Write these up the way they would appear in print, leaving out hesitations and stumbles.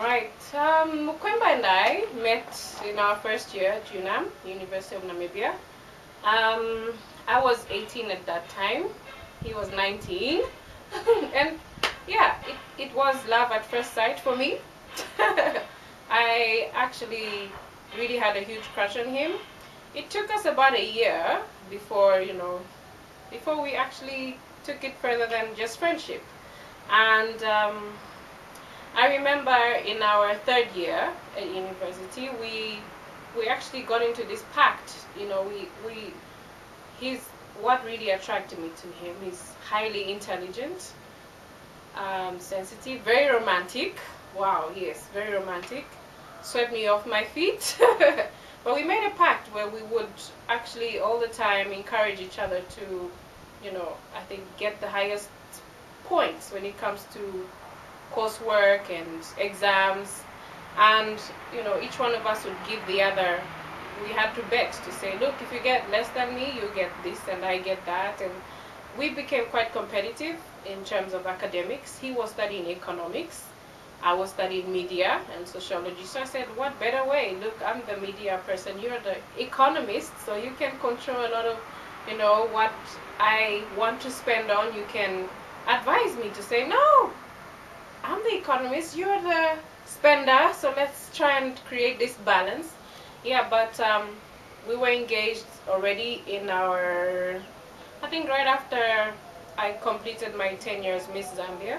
Right. Mukwemba and I met in our first year at UNAM, University of Namibia. I was 18 at that time. He was 19. And yeah, it was love at first sight for me. I actually really had a huge crush on him. It took us about a year before, before we actually took it further than just friendship. And I remember in our third year at university, we actually got into this pact. He's what really attracted me to him. He's highly intelligent, sensitive, very romantic. Wow, yes, very romantic. Swept me off my feet. But we made a pact where we would actually all the time encourage each other to, I think get the highest points when it comes to coursework and exams. And, each one of us would give the other, we had to bet to say, look, if you get less than me, you get this and I get that. And we became quite competitive in terms of academics. He was studying economics. I was studying media and sociology. So I said, what better way? Look, I'm the media person. You're the economist, so you can control a lot of, what I want to spend on. You can advise me to say, no, I'm the economist, you're the spender, so let's try and create this balance. Yeah, but we were engaged already in our, I think right after I completed my 10 years Miss Zambia.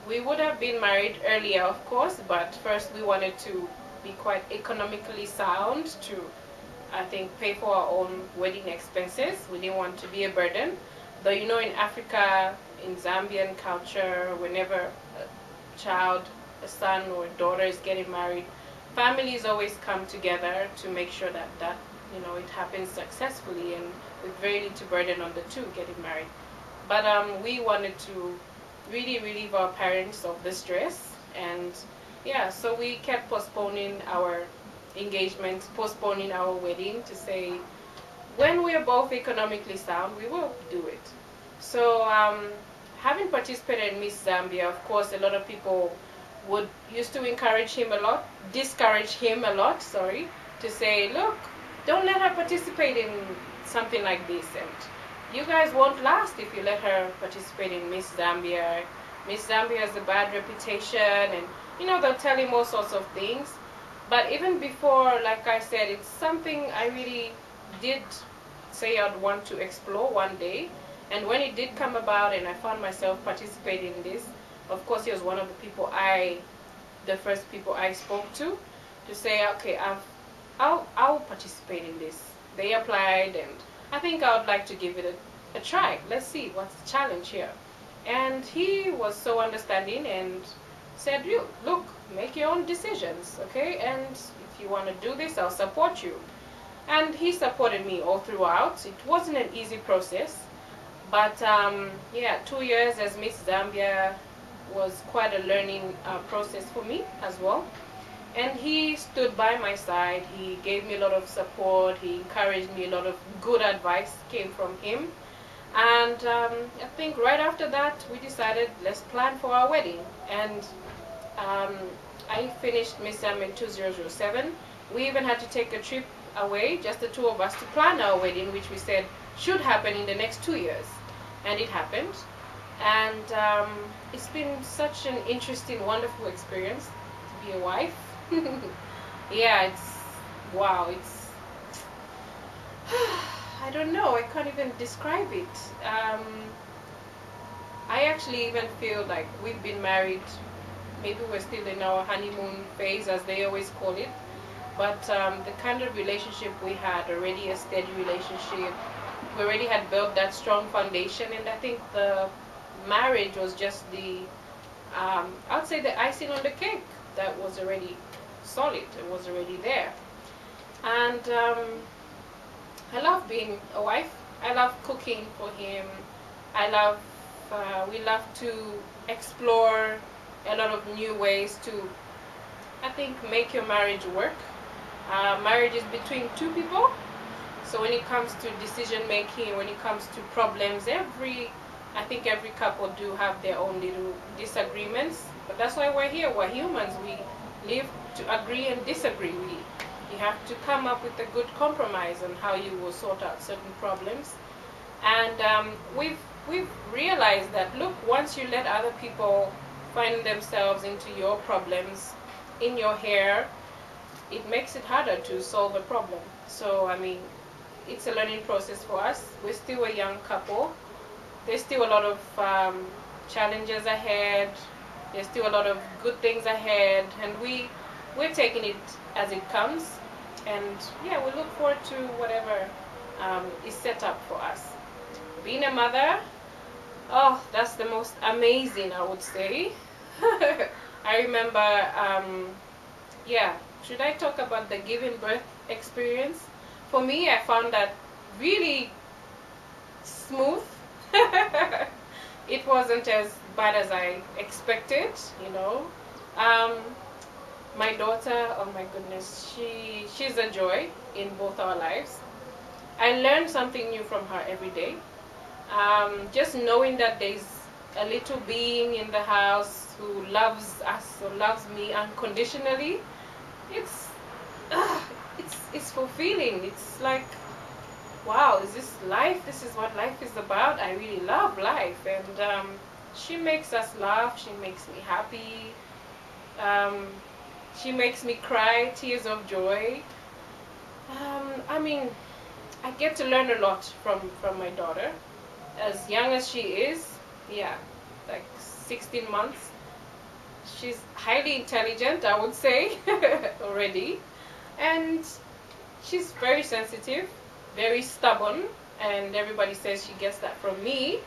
We would have been married earlier, of course, but first we wanted to be quite economically sound to, I think, pay for our own wedding expenses. We didn't want to be a burden. Though, in Africa, in Zambian culture, whenever a child, a son or a daughter is getting married, families always come together to make sure that it happens successfully and with very little burden on the two getting married. But we wanted to really relieve our parents of the stress, and yeah, so we kept postponing our engagements, postponing our wedding to say when we are both economically sound, we will do it. So having participated in Miss Zambia, of course, a lot of people used to encourage him a lot, discourage him a lot, sorry, to say, look, don't let her participate in something like this, and you guys won't last if you let her participate in Miss Zambia. Miss Zambia has a bad reputation, and they'll tell him all sorts of things. But even before, like I said, it's something I really did say I'd want to explore one day. And when it did come about and I found myself participating in this, of course he was one of the first people I spoke to say, okay, I'll participate in this. They applied, and I think I would like to give it a try. Let's see what's the challenge here. And he was so understanding and said, look, make your own decisions, okay? And if you want to do this, I'll support you. And he supported me all throughout. It wasn't an easy process, but yeah, 2 years as Miss Zambia was quite a learning process for me as well. And he stood by my side. He gave me a lot of support. He encouraged me. A lot of good advice came from him. And I think right after that, we decided, let's plan for our wedding. And I finished Miss Zambia in 2007. We even had to take a trip away, just the two of us, to plan our wedding, which we said should happen in the next 2 years. And it happened. And it's been such an interesting, wonderful experience to be a wife. Yeah, wow, I don't know, I can't even describe it. I actually even feel like we've been married, maybe we're still in our honeymoon phase, as they always call it, but the kind of relationship we had, already a steady relationship, we already had built that strong foundation, and I think the marriage was just I'd say the icing on the cake that was already solid. It was already there. And I love being a wife. I love cooking for him. We love to explore a lot of new ways to, I think, make your marriage work. Marriage is between two people. So when it comes to decision making, when it comes to problems, every I think every couple do have their own little disagreements, but that's why we're here. We're humans. We live to agree and disagree. You have to come up with a good compromise on how you will sort out certain problems. And we've realized that, look, once you let other people find themselves into your problems, in your hair, it makes it harder to solve a problem. So, I mean, it's a learning process for us. We're still a young couple. There's still a lot of challenges ahead. There's still a lot of good things ahead, and we're taking it as it comes. And yeah, we look forward to whatever is set up for us. Being a mother, oh, that's the most amazing, I would say. I remember, yeah, should I talk about the giving birth experience? For me, I found that really smooth. It wasn't as bad as I expected, you know. My daughter, oh my goodness, she's a joy in both our lives. I learn something new from her every day. Just knowing that there's a little being in the house who loves us or loves me unconditionally, it's it's fulfilling. It's like, wow, is this life? This is what life is about. I really love life, and she makes us laugh. She makes me happy. She makes me cry tears of joy. I mean, I get to learn a lot from my daughter. As young as she is, yeah, like 16 months, she's highly intelligent, I would say, already. And she's very sensitive, very stubborn, and everybody says she gets that from me,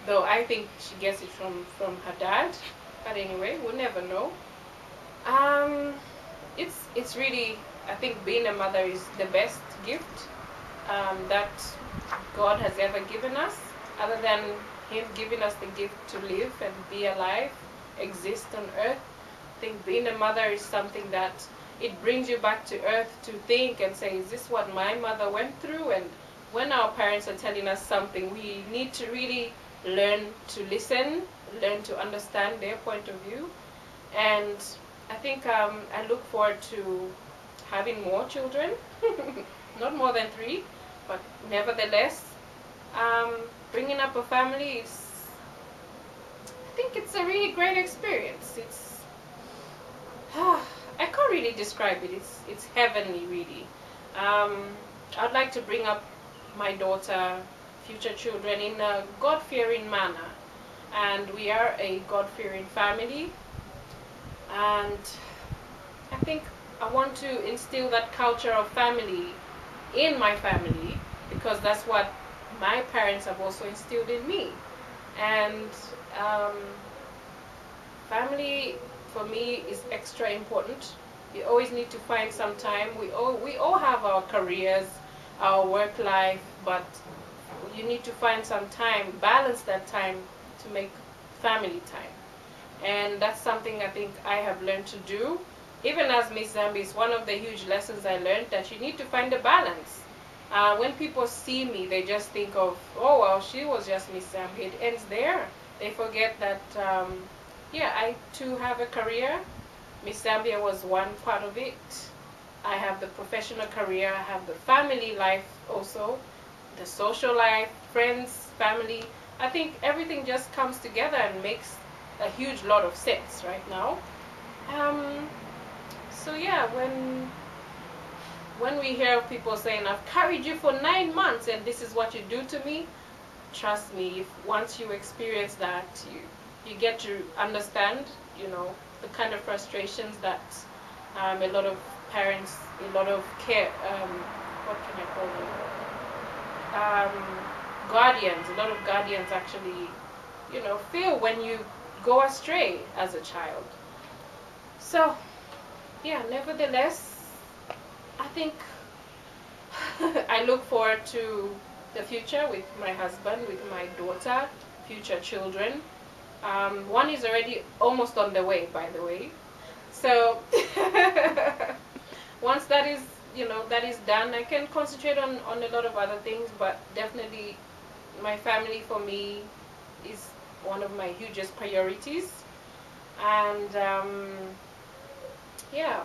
though I think she gets it from her dad. But anyway, we'll never know. It's really, I think being a mother is the best gift that God has ever given us, other than Him giving us the gift to live and be alive, exist on earth. I think being a mother is something that it brings you back to earth to think and say, is this what my mother went through? And when our parents are telling us something, we need to really learn to listen, learn to understand their point of view. And I think I look forward to having more children, not more than 3, but nevertheless, bringing up a family is, I think it's a really great experience. It's, I can't really describe it. It's heavenly, really. I'd like to bring up my daughter, future children, in a God-fearing manner, and we are a God-fearing family. And I think I want to instill that culture of family in my family, because that's what my parents have also instilled in me. And family for me is extra important. You always need to find some time. We all have our careers, our work life, but you need to find some time, balance that time to make family time. And that's something I think I have learned to do. Even as Miss Zambia, it's one of the huge lessons I learned, that you need to find a balance. When people see me, they just think of, oh, well, she was just Miss Zambia. It ends there. They forget that, yeah, I too have a career. Miss Zambia was one part of it. I have the professional career. I have the family life also, the social life, friends, family. I think everything just comes together and makes a huge lot of sense right now. So yeah, when we hear people saying, I've carried you for 9 months and this is what you do to me, trust me, if once you experience that, you get to understand, you know, the kind of frustrations that a lot of parents, a lot of care, what can I call them? Guardians, a lot of guardians actually, you know, feel when you go astray as a child. So, yeah, nevertheless, I think I look forward to the future with my husband, with my daughter, future children. One is already almost on the way, by the way. So once that is, you know, that is done, I can concentrate on a lot of other things, but definitely my family for me is one of my hugest priorities. And yeah,